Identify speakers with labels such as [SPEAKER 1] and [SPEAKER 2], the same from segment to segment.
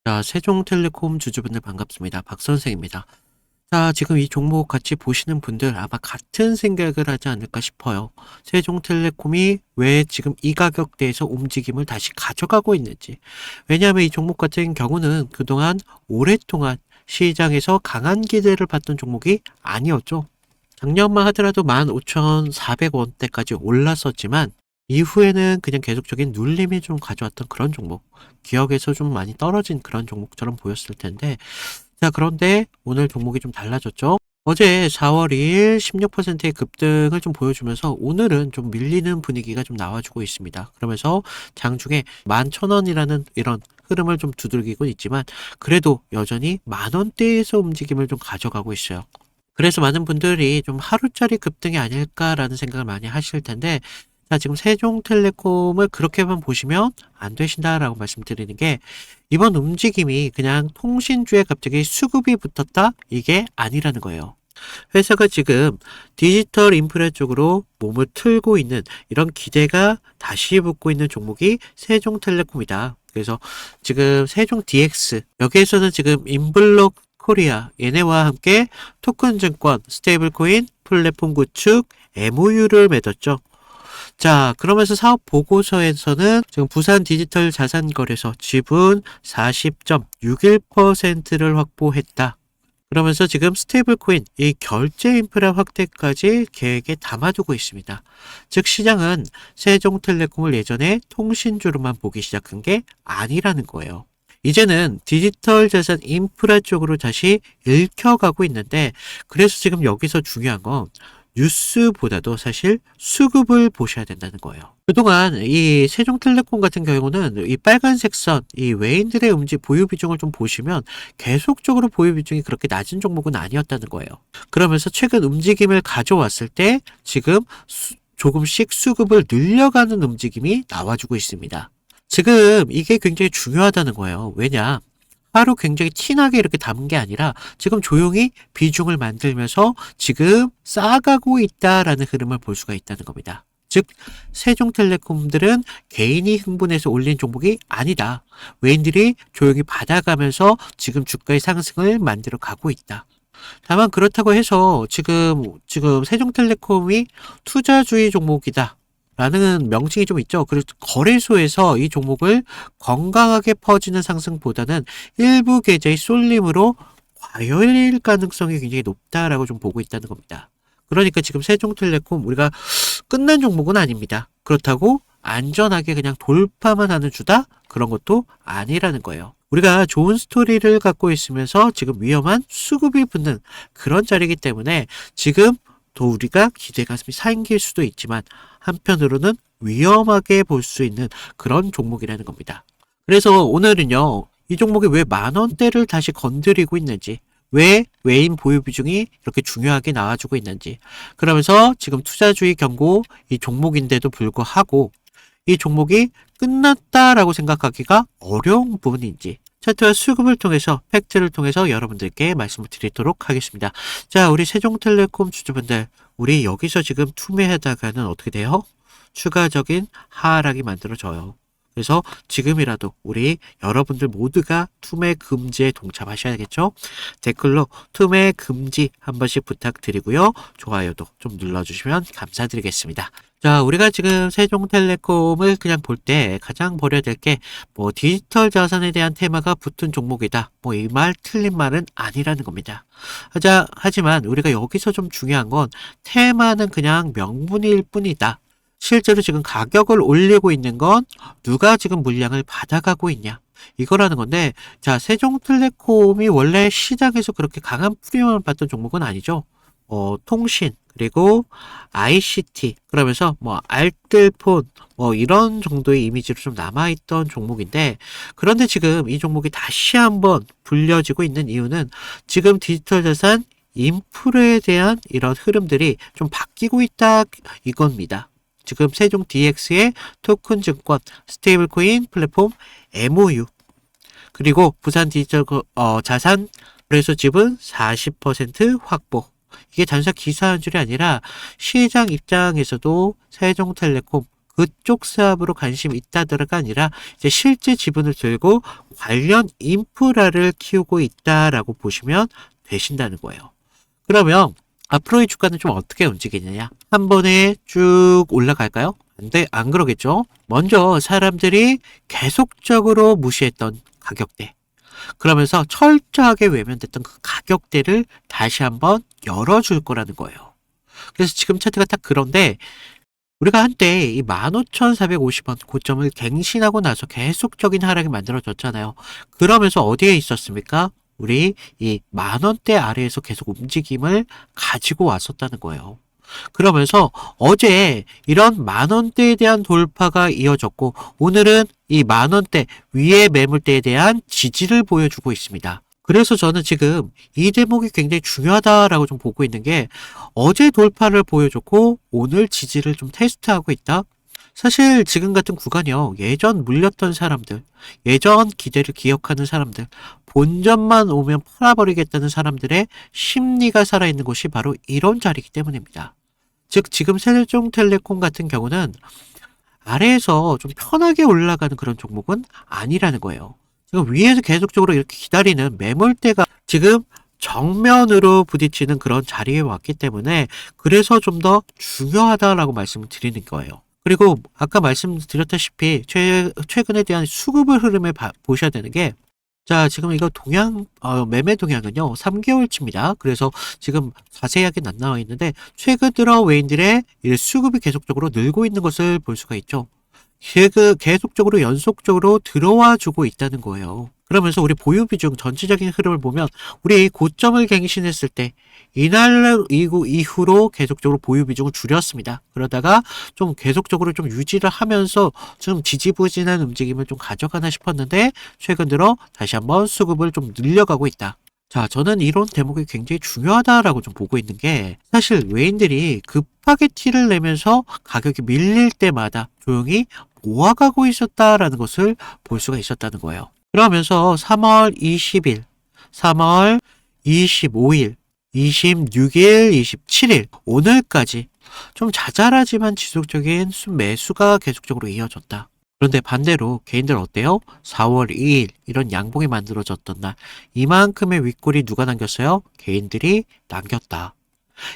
[SPEAKER 1] 자, 세종텔레콤 주주분들 반갑습니다. 박 선생입니다. 자, 지금 이 종목 같이 보시는 분들 아마 같은 생각을 하지 않을까 싶어요. 세종텔레콤이 왜 지금 이 가격대에서 움직임을 다시 가져가고 있는지. 왜냐하면 이 종목 같은 경우는 그동안 오랫동안 시장에서 강한 기대를 받던 종목이 아니었죠. 작년만 하더라도 15,400원대까지 올랐었지만 이후에는 그냥 계속적인 눌림이 좀 가져왔던 그런 종목, 기억에서 좀 많이 떨어진 그런 종목처럼 보였을 텐데, 자, 그런데 오늘 종목이 좀 달라졌죠. 어제 4월 2일 16%의 급등을 좀 보여주면서 오늘은 좀 밀리는 분위기가 좀 나와주고 있습니다. 그러면서 장중에 11,000원이라는 이런 흐름을 좀 두들기고 있지만 그래도 여전히 만원대에서 움직임을 좀 가져가고 있어요. 그래서 많은 분들이 좀 하루짜리 급등이 아닐까라는 생각을 많이 하실 텐데, 자, 지금 세종텔레콤을 그렇게만 보시면 안 되신다라고 말씀드리는 게, 이번 움직임이 그냥 통신주에 갑자기 수급이 붙었다? 이게 아니라는 거예요. 회사가 지금 디지털 인프라 쪽으로 몸을 틀고 있는 이런 기대가 다시 붙고 있는 종목이 세종텔레콤이다. 그래서 지금 세종 DX, 여기에서는 지금 인블록 코리아 얘네와 함께 토큰증권, 스테이블코인, 플랫폼 구축, MOU를 맺었죠. 자, 그러면서 사업 보고서에서는 지금 부산 디지털 자산거래소 지분 40.61%를 확보했다. 그러면서 지금 스테이블 코인, 이 결제 인프라 확대까지 계획에 담아두고 있습니다. 즉 시장은 세종텔레콤을 예전에 통신주로만 보기 시작한 게 아니라는 거예요. 이제는 디지털 자산 인프라 쪽으로 다시 읽혀가고 있는데, 그래서 지금 여기서 중요한 건 뉴스보다도 사실 수급을 보셔야 된다는 거예요. 그동안 이 세종텔레콤 같은 경우는 이 빨간색 선, 이 외인들의 보유 비중을 좀 보시면 계속적으로 보유 비중이 그렇게 낮은 종목은 아니었다는 거예요. 그러면서 최근 움직임을 가져왔을 때 지금 조금씩 수급을 늘려가는 움직임이 나와주고 있습니다. 지금 이게 굉장히 중요하다는 거예요. 왜냐? 하루 굉장히 티나게 이렇게 담은 게 아니라 지금 조용히 비중을 만들면서 지금 쌓아가고 있다라는 흐름을 볼 수가 있다는 겁니다. 즉 세종텔레콤들은 개인이 흥분해서 올린 종목이 아니다. 외인들이 조용히 받아가면서 지금 주가의 상승을 만들어 가고 있다. 다만 그렇다고 해서 지금 세종텔레콤이 투자주의 종목이다 라는 명칭이 좀 있죠. 그래서 거래소에서 이 종목을 건강하게 퍼지는 상승보다는 일부 계좌의 쏠림으로 과열일 가능성이 굉장히 높다라고 좀 보고 있다는 겁니다. 그러니까 지금 세종텔레콤 우리가 끝난 종목은 아닙니다. 그렇다고 안전하게 그냥 돌파만 하는 주다? 그런 것도 아니라는 거예요. 우리가 좋은 스토리를 갖고 있으면서 지금 위험한 수급이 붙는 그런 자리이기 때문에 지금 또 우리가 기대감이 생길 수도 있지만 한편으로는 위험하게 볼 수 있는 그런 종목이라는 겁니다. 그래서 오늘은요, 이 종목이 왜 만원대를 다시 건드리고 있는지, 왜 외인 보유 비중이 이렇게 중요하게 나와주고 있는지, 그러면서 지금 투자주의 경고 이 종목인데도 불구하고 이 종목이 끝났다라고 생각하기가 어려운 부분인지, 차트와 수급을 통해서 팩트를 통해서 여러분들께 말씀을 드리도록 하겠습니다. 자, 우리 세종텔레콤 주주분들, 우리 여기서 지금 투매하다가는 어떻게 돼요? 추가적인 하락이 만들어져요. 그래서 지금이라도 우리 여러분들 모두가 투매 금지에 동참하셔야겠죠? 댓글로 투매 금지 한 번씩 부탁드리고요. 좋아요도 좀 눌러주시면 감사드리겠습니다. 자, 우리가 지금 세종텔레콤을 그냥 볼 때 가장 버려야 될 게 뭐 디지털 자산에 대한 테마가 붙은 종목이다. 뭐 이 말 틀린 말은 아니라는 겁니다. 하지만 우리가 여기서 좀 중요한 건 테마는 그냥 명분일 뿐이다. 실제로 지금 가격을 올리고 있는 건 누가 지금 물량을 받아가고 있냐. 이거라는 건데, 자, 세종텔레콤이 원래 시장에서 그렇게 강한 프리미엄을 받던 종목은 아니죠. 통신, 그리고 ICT, 그러면서 뭐 알뜰폰, 뭐 이런 정도의 이미지로 좀 남아있던 종목인데, 그런데 지금 이 종목이 다시 한번 불려지고 있는 이유는 지금 디지털 자산 인프라에 대한 이런 흐름들이 좀 바뀌고 있다 이겁니다. 지금 세종 DX의 토큰 증권, 스테이블 코인 플랫폼 MOU, 그리고 부산 디지털 자산 거래소 지분 40% 확보. 이게 단순 기사 한 줄이 아니라 시장 입장에서도 세종텔레콤 그쪽 사업으로 관심이 있다더라가 아니라 이제 실제 지분을 들고 관련 인프라를 키우고 있다라고 보시면 되신다는 거예요. 그러면 앞으로의 주가는 좀 어떻게 움직이느냐? 한 번에 쭉 올라갈까요? 안 그러겠죠? 먼저 사람들이 계속적으로 무시했던 가격대. 그러면서 철저하게 외면됐던 그 가격대를 다시 한번 열어줄 거라는 거예요. 그래서 지금 차트가 딱 그런데 우리가 한때 이 15,450원 고점을 갱신하고 나서 계속적인 하락이 만들어졌잖아요. 그러면서 어디에 있었습니까? 우리 이 10,000원대 아래에서 계속 움직임을 가지고 왔었다는 거예요. 그러면서 어제 이런 10,000원대에 대한 돌파가 이어졌고 오늘은 이 10,000원대 위의 매물대에 대한 지지를 보여주고 있습니다. 그래서 저는 지금 이 대목이 굉장히 중요하다라고 좀 보고 있는 게 어제 돌파를 보여줬고 오늘 지지를 좀 테스트하고 있다. 사실 지금 같은 구간이요. 예전 물렸던 사람들, 예전 기대를 기억하는 사람들, 본전만 오면 팔아버리겠다는 사람들의 심리가 살아있는 곳이 바로 이런 자리이기 때문입니다. 즉 지금 세종텔레콤 같은 경우는 아래에서 좀 편하게 올라가는 그런 종목은 아니라는 거예요. 지금 위에서 계속적으로 이렇게 기다리는 매물대가 지금 정면으로 부딪히는 그런 자리에 왔기 때문에 그래서 좀 더 중요하다라고 말씀을 드리는 거예요. 그리고 아까 말씀드렸다시피 최근에 대한 수급의 흐름을 보셔야 되는 게 자, 지금 이거 매매 동향은요, 3개월치입니다. 그래서 지금 자세하게는 안 나와 있는데, 최근 들어 외인들의 수급이 계속적으로 늘고 있는 것을 볼 수가 있죠. 계속적으로 연속적으로 들어와 주고 있다는 거예요. 그러면서 우리 보유 비중 전체적인 흐름을 보면 우리 고점을 갱신했을 때 이날 이후로 계속적으로 보유 비중을 줄였습니다. 그러다가 좀 계속적으로 좀 유지를 하면서 좀 지지부진한 움직임을 좀 가져가나 싶었는데 최근 들어 다시 한번 수급을 좀 늘려가고 있다. 자, 저는 이런 대목이 굉장히 중요하다라고 좀 보고 있는 게 사실 외인들이 급하게 티를 내면서 가격이 밀릴 때마다 조용히 모아가고 있었다라는 것을 볼 수가 있었다는 거예요. 그러면서 3월 20일, 3월 25일, 26일, 27일, 오늘까지 좀 자잘하지만 지속적인 매수가 계속적으로 이어졌다. 그런데 반대로 개인들 어때요? 4월 2일 이런 양봉이 만들어졌던 날 이만큼의 윗골이 누가 남겼어요? 개인들이 남겼다.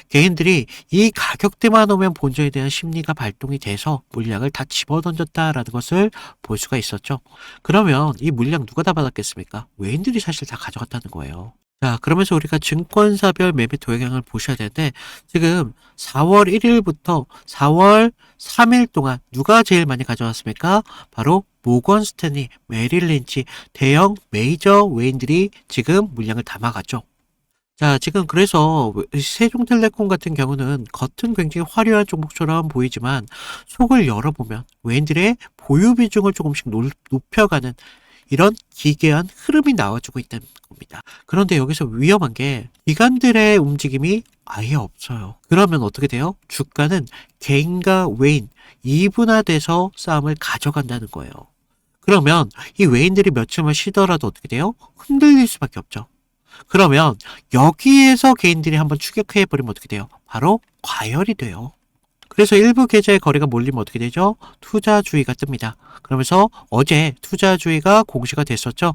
[SPEAKER 1] 개인들이 이 가격대만 오면 본전에 대한 심리가 발동이 돼서 물량을 다 집어던졌다라는 것을 볼 수가 있었죠. 그러면 이 물량 누가 다 받았겠습니까? 외인들이 사실 다 가져갔다는 거예요. 자, 그러면서 우리가 증권사별 매매 동향을 보셔야 되는데 지금 4월 1일부터 4월 3일 동안 누가 제일 많이 가져왔습니까? 바로 모건 스탠리, 메릴 린치, 대형 메이저 외인들이 지금 물량을 담아갔죠. 자, 지금 그래서 세종텔레콤 같은 경우는 겉은 굉장히 화려한 종목처럼 보이지만 속을 열어보면 외인들의 보유 비중을 조금씩 높여가는 이런 기괴한 흐름이 나와주고 있다는 겁니다. 그런데 여기서 위험한 게 기관들의 움직임이 아예 없어요. 그러면 어떻게 돼요? 주가는 개인과 외인 이분화돼서 싸움을 가져간다는 거예요. 그러면 이 외인들이 며칠만 쉬더라도 어떻게 돼요? 흔들릴 수밖에 없죠. 그러면 여기에서 개인들이 한번 추격해버리면 어떻게 돼요? 바로 과열이 돼요. 그래서 일부 계좌의 거래가 몰리면 어떻게 되죠? 투자주의가 뜹니다. 그러면서 어제 투자주의가 공시가 됐었죠.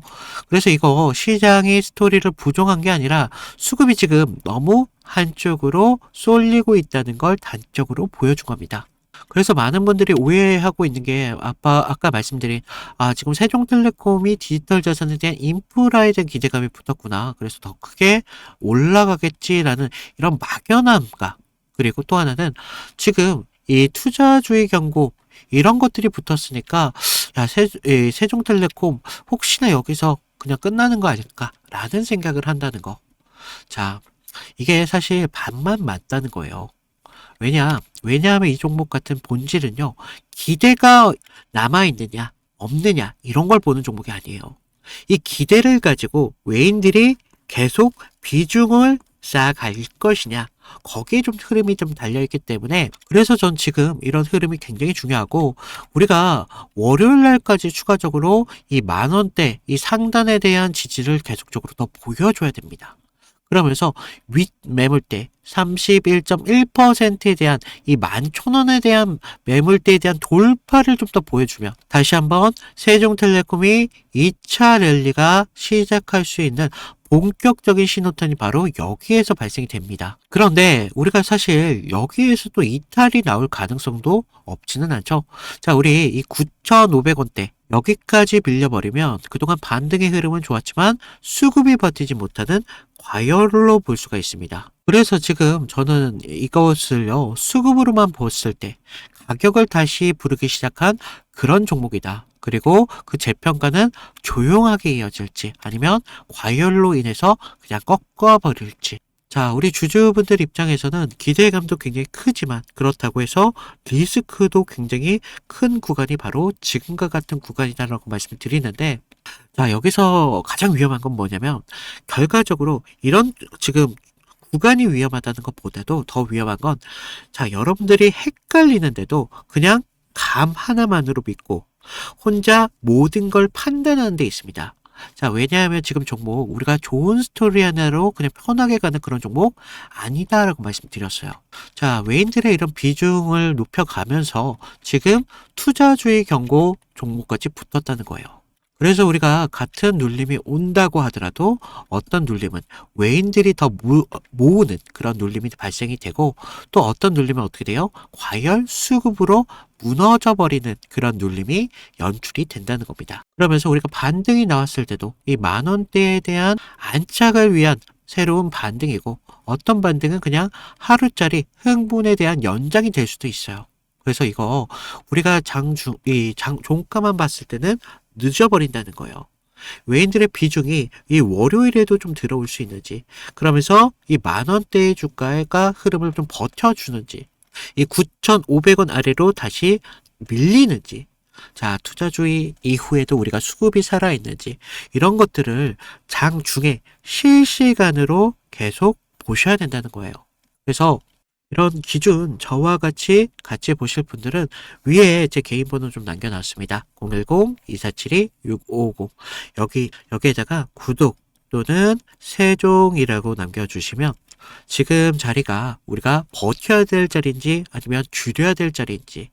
[SPEAKER 1] 그래서 이거 시장이 스토리를 부정한 게 아니라 수급이 지금 너무 한쪽으로 쏠리고 있다는 걸 단적으로 보여준 겁니다. 그래서 많은 분들이 오해하고 있는 게 아까 말씀드린 지금 세종텔레콤이 디지털 자산에 대한 인프라에 대한 기대감이 붙었구나. 그래서 더 크게 올라가겠지라는 이런 막연함과 그리고 또 하나는 지금 이 투자주의 경고 이런 것들이 붙었으니까 세종텔레콤 혹시나 여기서 그냥 끝나는 거 아닐까라는 생각을 한다는 거. 자, 이게 사실 반만 맞다는 거예요. 왜냐하면 이 종목 같은 본질은요, 기대가 남아있느냐, 없느냐, 이런 걸 보는 종목이 아니에요. 이 기대를 가지고 외인들이 계속 비중을 쌓아갈 것이냐, 거기에 좀 흐름이 좀 달려있기 때문에, 그래서 전 지금 이런 흐름이 굉장히 중요하고, 우리가 월요일 날까지 추가적으로 이 10,000원대, 이 상단에 대한 지지를 계속적으로 더 보여줘야 됩니다. 그러면서 윗 매물대 31.1%에 대한 이 11,000원에 대한 매물대에 대한 돌파를 좀 더 보여주며 다시 한번 세종텔레콤이 2차 랠리가 시작할 수 있는 본격적인 신호탄이 바로 여기에서 발생이 됩니다. 그런데 우리가 사실 여기에서 또 이탈이 나올 가능성도 없지는 않죠. 자, 우리 이 9,500원대 여기까지 빌려버리면 그동안 반등의 흐름은 좋았지만 수급이 버티지 못하는 과열로 볼 수가 있습니다. 그래서 지금 저는 이것을요, 수급으로만 봤을 때 가격을 다시 부르기 시작한 그런 종목이다. 그리고 그 재평가는 조용하게 이어질지 아니면 과열로 인해서 그냥 꺾어버릴지. 자, 우리 주주분들 입장에서는 기대감도 굉장히 크지만 그렇다고 해서 리스크도 굉장히 큰 구간이 바로 지금과 같은 구간이다라고 말씀을 드리는데, 자, 여기서 가장 위험한 건 뭐냐면 결과적으로 이런 지금 구간이 위험하다는 것보다도 더 위험한 건, 자, 여러분들이 헷갈리는데도 그냥 감 하나만으로 믿고 혼자 모든 걸 판단하는 데 있습니다. 자, 왜냐하면 지금 종목 우리가 좋은 스토리 하나로 그냥 편하게 가는 그런 종목 아니다라고 말씀드렸어요. 자, 외인들의 이런 비중을 높여가면서 지금 투자주의 경고 종목까지 붙었다는 거예요. 그래서 우리가 같은 눌림이 온다고 하더라도 어떤 눌림은 외인들이 더 모으는 그런 눌림이 발생이 되고, 또 어떤 눌림은 어떻게 돼요? 과열 수급으로 무너져 버리는 그런 눌림이 연출이 된다는 겁니다. 그러면서 우리가 반등이 나왔을 때도 이 10,000원대에 대한 안착을 위한 새로운 반등이고, 어떤 반등은 그냥 하루짜리 흥분에 대한 연장이 될 수도 있어요. 그래서 이거 우리가 종가만 봤을 때는 늦어버린다는 거예요. 외인들의 비중이 이 월요일에도 좀 들어올 수 있는지, 그러면서 이 10,000원대의 주가가 흐름을 좀 버텨주는지, 이 9,500원 아래로 다시 밀리는지, 자, 투자주의 이후에도 우리가 수급이 살아있는지, 이런 것들을 장중에 실시간으로 계속 보셔야 된다는 거예요. 그래서 이런 기준 저와 같이 보실 분들은 위에 제 개인 번호 좀 남겨놨습니다. 010-2472-6550. 여기에다가 구독 또는 세종이라고 남겨주시면 지금 자리가 우리가 버텨야 될 자리인지 아니면 줄여야 될 자리인지,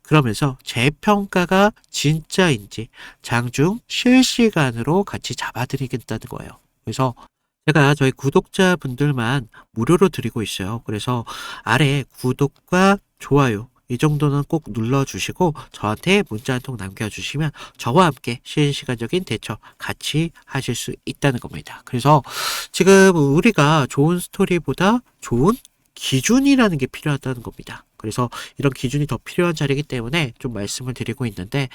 [SPEAKER 1] 그러면서 재평가가 진짜인지 장중 실시간으로 같이 잡아드리겠다는 거예요. 그래서 제가 저희 구독자분들만 무료로 드리고 있어요. 그래서 아래 구독과 좋아요 이 정도는 꼭 눌러주시고 저한테 문자 한 통 남겨주시면 저와 함께 실시간적인 대처 같이 하실 수 있다는 겁니다. 그래서 지금 우리가 좋은 스토리보다 좋은 기준이라는 게 필요하다는 겁니다. 그래서 이런 기준이 더 필요한 자리이기 때문에 좀 말씀을 드리고 있는데,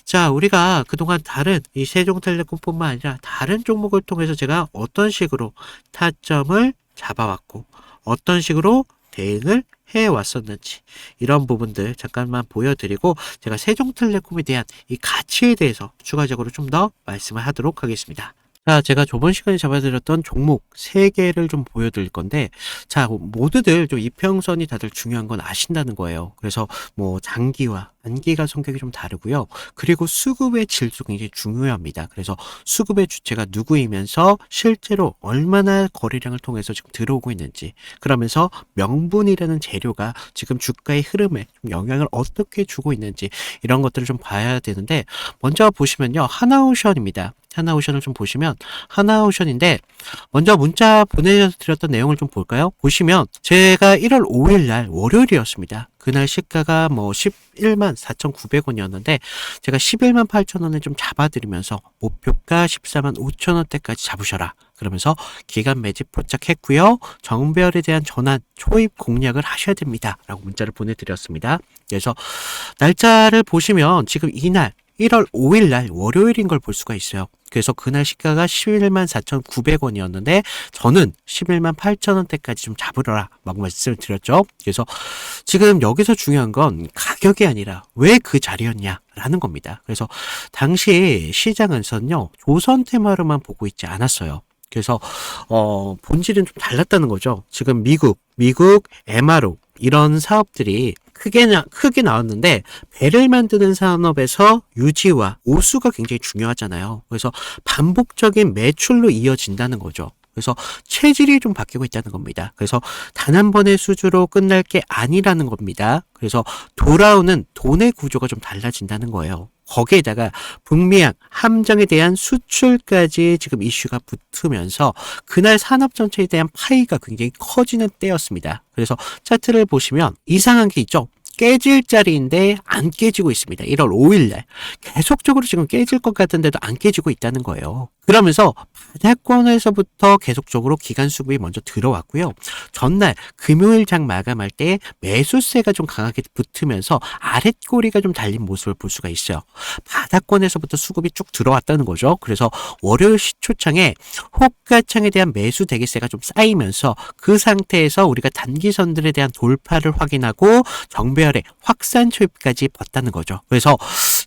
[SPEAKER 1] 자, 우리가 그동안 다른 이 세종텔레콤뿐만 아니라 다른 종목을 통해서 제가 어떤 식으로 타점을 잡아왔고 어떤 식으로 대응을 해왔었는지, 이런 부분들 잠깐만 보여드리고 제가 세종텔레콤에 대한 이 가치에 대해서 추가적으로 좀 더 말씀을 하도록 하겠습니다. 자, 제가 저번 시간에 잡아드렸던 종목 3개를 좀 보여드릴 건데, 자, 모두들 좀 이평선이 다들 중요한 건 아신다는 거예요. 그래서 뭐 장기와 단기가 성격이 좀 다르고요. 그리고 수급의 질도 굉장히 중요합니다. 그래서 수급의 주체가 누구이면서 실제로 얼마나 거래량을 통해서 지금 들어오고 있는지, 그러면서 명분이라는 재료가 지금 주가의 흐름에 좀 영향을 어떻게 주고 있는지, 이런 것들을 좀 봐야 되는데, 먼저 보시면요, 하나오션입니다. 하나오션을 좀 보시면, 하나오션인데 먼저 문자 보내드렸던 내용을 좀 볼까요? 보시면 제가 1월 5일 날 월요일이었습니다. 그날 시가가 뭐 114,900원이었는데 제가 118,000원에 좀 잡아드리면서 목표가 145,000원대까지 잡으셔라, 그러면서 기간 매집 포착했고요. 정별에 대한 전환 초입 공략을 하셔야 됩니다 라고 문자를 보내드렸습니다. 그래서 날짜를 보시면 지금 이날 1월 5일 날 월요일인 걸 볼 수가 있어요. 그래서 그날 시가가 114,900원이었는데 저는 118,000원대까지 좀 잡으라 막 말씀을 드렸죠. 그래서 지금 여기서 중요한 건 가격이 아니라 왜 그 자리였냐라는 겁니다. 그래서 당시 시장에서는요, 조선 테마로만 보고 있지 않았어요. 그래서 본질은 좀 달랐다는 거죠. 지금 미국 MRO 이런 사업들이 크게 나왔는데, 배를 만드는 산업에서 유지와 오수가 굉장히 중요하잖아요. 그래서 반복적인 매출로 이어진다는 거죠. 그래서 체질이 좀 바뀌고 있다는 겁니다. 그래서 단 한 번의 수주로 끝날 게 아니라는 겁니다. 그래서 돌아오는 돈의 구조가 좀 달라진다는 거예요. 거기에다가 북미양 함정에 대한 수출까지 지금 이슈가 붙으면서 그날 산업 전체에 대한 파이가 굉장히 커지는 때였습니다. 그래서 차트를 보시면 이상한 게 있죠. 깨질 자리인데 안 깨지고 있습니다. 1월 5일날 계속적으로 지금 깨질 것 같은데도 안 깨지고 있다는 거예요. 그러면서 바닥권에서부터 계속적으로 기관 수급이 먼저 들어왔고요. 전날 금요일 장 마감할 때 매수세가 좀 강하게 붙으면서 아랫꼬리가 좀 달린 모습을 볼 수가 있어요. 바닥권에서부터 수급이 쭉 들어왔다는 거죠. 그래서 월요일 시초창에 호가창에 대한 매수 대기세가 좀 쌓이면서 그 상태에서 우리가 단기선들에 대한 돌파를 확인하고 정배열의 확산 초입까지 봤다는 거죠. 그래서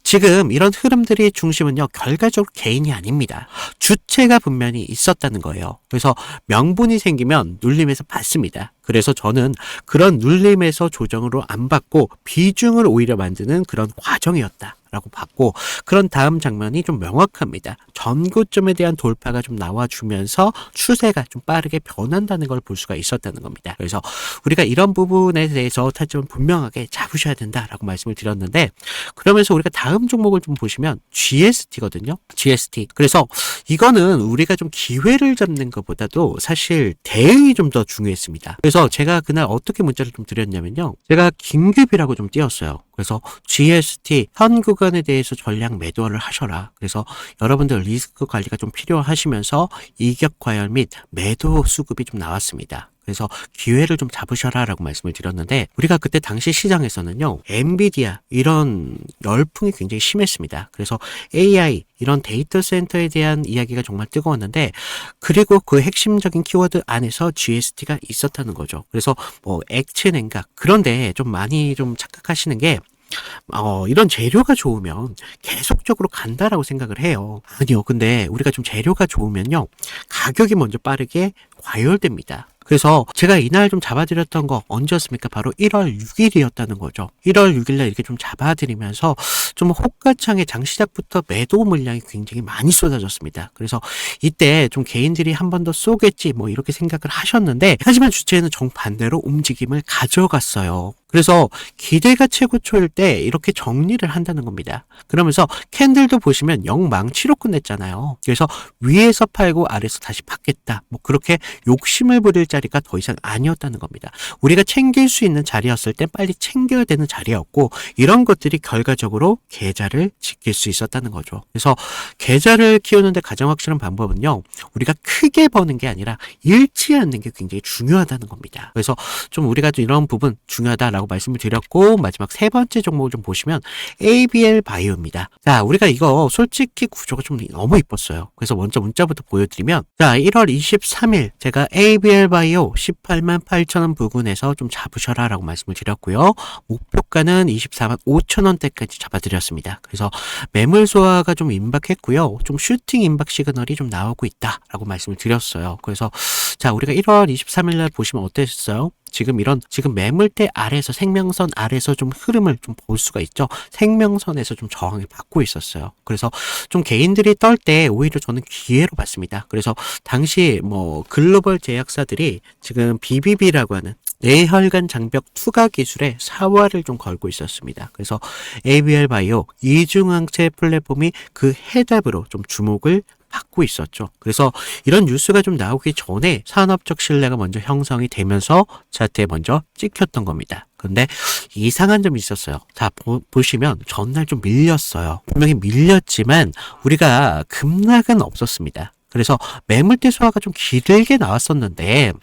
[SPEAKER 1] 지금 이런 흐름들이 중심은요, 결과적으로 개인이 아닙니다. 주체가 분명히 있었다는 거예요. 그래서 명분이 생기면 눌림에서 받습니다. 그래서 저는 그런 눌림에서 조정으로 안 받고 비중을 오히려 만드는 그런 과정이었다라고 봤고, 그런 다음 장면이 좀 명확합니다. 전고점에 대한 돌파가 좀 나와주면서 추세가 좀 빠르게 변한다는 걸 볼 수가 있었다는 겁니다. 그래서 우리가 이런 부분에 대해서 타점을 분명하게 잡으셔야 된다라고 말씀을 드렸는데, 그러면서 우리가 다음 종목을 좀 보시면 GST거든요. GST. 그래서 이거는 우리가 좀 기회를 잡는 것보다도 사실 대응이 좀 더 중요했습니다. 그래서 제가 그날 어떻게 문자를 좀 드렸냐면요. 제가 긴급이라고 좀 띄웠어요. 그래서 GST 현 구간에 대해서 전량 매도를 하셔라. 그래서 여러분들 리스크 관리가 좀 필요하시면서 이격 과열 및 매도 수급이 좀 나왔습니다. 그래서 기회를 좀 잡으셔라 라고 말씀을 드렸는데, 우리가 그때 당시 시장에서는요, 엔비디아 이런 열풍이 굉장히 심했습니다. 그래서 AI 이런 데이터 센터에 대한 이야기가 정말 뜨거웠는데, 그리고 그 핵심적인 키워드 안에서 GST가 있었다는 거죠. 그래서 뭐 액체 냉각, 그런데 좀 많이 좀 착각하시는 게, 이런 재료가 좋으면 계속적으로 간다라고 생각을 해요. 아니요. 근데 우리가 좀 재료가 좋으면요, 가격이 먼저 빠르게 과열됩니다. 그래서 제가 이날 좀 잡아드렸던 거 언제였습니까? 바로 1월 6일이었다는 거죠. 1월 6일날 이렇게 좀 잡아드리면서 좀 호가창에 장시작부터 매도 물량이 굉장히 많이 쏟아졌습니다. 그래서 이때 좀 개인들이 한 번 더 쏘겠지 뭐 이렇게 생각을 하셨는데, 하지만 주체는 정반대로 움직임을 가져갔어요. 그래서 기대가 최고초일 때 이렇게 정리를 한다는 겁니다. 그러면서 캔들도 보시면 영망치로 끝냈잖아요. 그래서 위에서 팔고 아래에서 다시 받겠다, 뭐 그렇게 욕심을 부릴 자리가 더 이상 아니었다는 겁니다. 우리가 챙길 수 있는 자리였을 때 빨리 챙겨야 되는 자리였고, 이런 것들이 결과적으로 계좌를 지킬 수 있었다는 거죠. 그래서 계좌를 키우는데 가장 확실한 방법은요, 우리가 크게 버는 게 아니라 잃지 않는 게 굉장히 중요하다는 겁니다. 그래서 좀 우리가 좀 이런 부분 중요하다라고 말씀을 드렸고, 마지막 세 번째 종목을 좀 보시면 ABL 바이오입니다. 자, 우리가 이거 솔직히 구조가 좀 너무 이뻤어요. 그래서 먼저 문자부터 보여드리면, 자, 1월 23일 제가 ABL 바이오 18만 8천원 부근에서 좀 잡으셔라 라고 말씀을 드렸고요. 목표가는 24만 5천원대까지 잡아드렸습니다. 그래서 매물 소화가 좀 임박했고요. 좀 슈팅 임박 시그널이 좀 나오고 있다라고 말씀을 드렸어요. 그래서 자, 우리가 1월 23일 날 보시면 어땠어요? 지금 매물대 아래에서, 생명선 아래에서 좀 흐름을 좀 볼 수가 있죠. 생명선에서 좀 저항을 받고 있었어요. 그래서 좀 개인들이 떨 때 오히려 저는 기회로 봤습니다. 그래서 당시 뭐 글로벌 제약사들이 지금 BBB라고 하는 뇌혈관 장벽 투과 기술에 사활을 좀 걸고 있었습니다. 그래서 ABL 바이오 이중항체 플랫폼이 그 해답으로 좀 주목을 받고 있었죠. 그래서 이런 뉴스가 좀 나오기 전에 산업적 신뢰가 먼저 형성이 되면서 차트에 먼저 찍혔던 겁니다. 근데 이상한 점이 있었어요. 자, 보시면 전날 좀 밀렸어요. 분명히 밀렸지만 우리가 급락은 없었습니다. 그래서 매물대 소화가 좀 길게 나왔었는데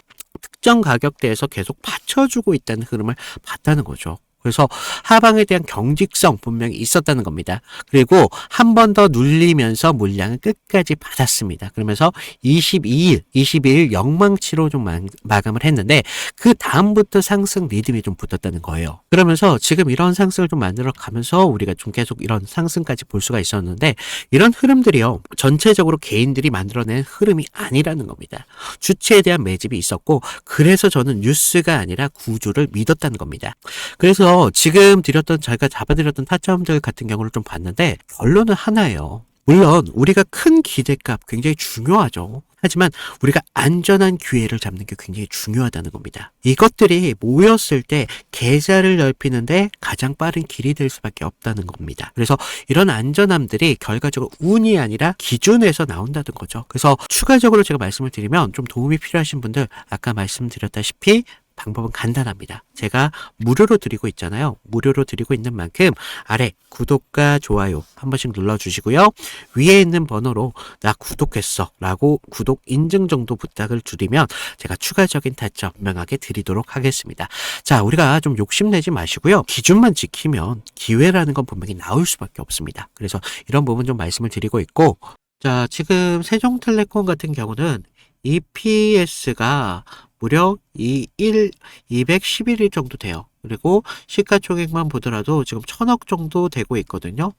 [SPEAKER 1] 특정 가격대에서 계속 받쳐주고 있다는 흐름을 봤다는 거죠. 그래서 하방에 대한 경직성 분명히 있었다는 겁니다. 그리고 한 번 더 눌리면서 물량을 끝까지 받았습니다. 그러면서 22일 영망치로 좀 마감을 했는데, 그 다음부터 상승 리듬이 좀 붙었다는 거예요. 그러면서 지금 이런 상승을 좀 만들어 가면서 우리가 좀 계속 이런 상승까지 볼 수가 있었는데, 이런 흐름들이요, 전체적으로 개인들이 만들어낸 흐름이 아니라는 겁니다. 주체에 대한 매집이 있었고, 그래서 저는 뉴스가 아니라 구조를 믿었다는 겁니다. 그래서 지금 제가 잡아드렸던 타점들 같은 경우를 좀 봤는데 결론은 하나예요. 물론 우리가 큰 기대값 굉장히 중요하죠. 하지만 우리가 안전한 기회를 잡는 게 굉장히 중요하다는 겁니다. 이것들이 모였을 때 계좌를 넓히는데 가장 빠른 길이 될 수밖에 없다는 겁니다. 그래서 이런 안전함들이 결과적으로 운이 아니라 기준에서 나온다는 거죠. 그래서 추가적으로 제가 말씀을 드리면 좀 도움이 필요하신 분들 아까 말씀드렸다시피 방법은 간단합니다. 제가 무료로 드리고 있잖아요. 무료로 드리고 있는 만큼 아래 구독과 좋아요 한 번씩 눌러주시고요. 위에 있는 번호로 나 구독했어 라고 구독 인증 정도 부탁을 드리면 제가 추가적인 타점 분명하게 드리도록 하겠습니다. 자, 우리가 좀 욕심내지 마시고요. 기준만 지키면 기회라는 건 분명히 나올 수밖에 없습니다. 그래서 이런 부분 좀 말씀을 드리고 있고, 자, 지금 세종텔레콤 같은 경우는 EPS가 무려 211일 정도 돼요. 그리고 시가총액만 보더라도 지금 1000억 정도 되고 있거든요.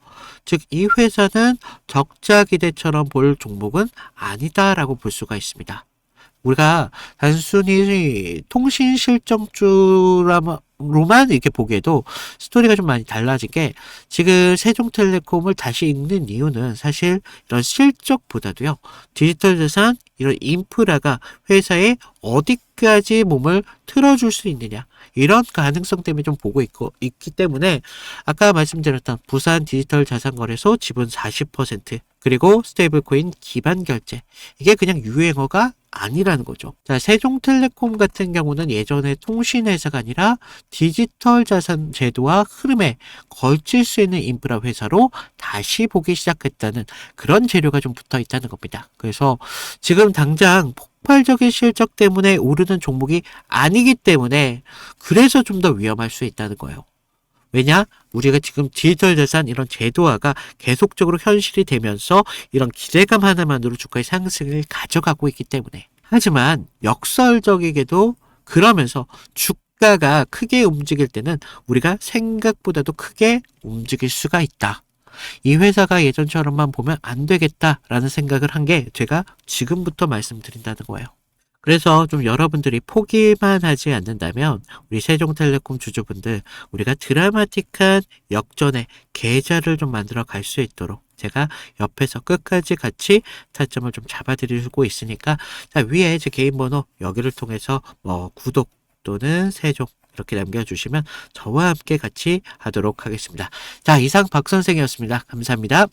[SPEAKER 1] 즉, 이 회사는 적자 기대처럼 볼 종목은 아니다라고 볼 수가 있습니다. 우리가 단순히 통신 실적주로만 이렇게 보기에도 스토리가 좀 많이 달라진 게, 지금 세종텔레콤을 다시 읽는 이유는 사실 이런 실적보다도요, 디지털 자산, 이런 인프라가 회사에 어디까지 몸을 틀어줄 수 있느냐, 이런 가능성 때문에 좀 보고 있기 때문에 아까 말씀드렸던 부산 디지털 자산거래소 지분 40%, 그리고 스테이블코인 기반 결제, 이게 그냥 유행어가 아니라는 거죠. 자, 세종텔레콤 같은 경우는 예전에 통신회사가 아니라 디지털 자산 제도와 흐름에 걸칠 수 있는 인프라 회사로 다시 보기 시작했다는 그런 재료가 좀 붙어 있다는 겁니다. 그래서 지금 당장 폭발적인 실적 때문에 오르는 종목이 아니기 때문에 그래서 좀 더 위험할 수 있다는 거예요. 왜냐? 우리가 지금 디지털 자산 이런 제도화가 계속적으로 현실이 되면서 이런 기대감 하나만으로 주가의 상승을 가져가고 있기 때문에. 하지만 역설적이게도 그러면서 주가가 크게 움직일 때는 우리가 생각보다도 크게 움직일 수가 있다. 이 회사가 예전처럼만 보면 안 되겠다라는 생각을 한 게 제가 지금부터 말씀드린다는 거예요. 그래서 좀 여러분들이 포기만 하지 않는다면 우리 세종텔레콤 주주분들, 우리가 드라마틱한 역전의 계좌를 좀 만들어 갈 수 있도록 제가 옆에서 끝까지 같이 타점을 좀 잡아드리고 있으니까, 자, 위에 제 개인 번호 여기를 통해서 구독 또는 세종 이렇게 남겨주시면 저와 함께 같이 하도록 하겠습니다. 자, 이상 박 선생이었습니다. 감사합니다.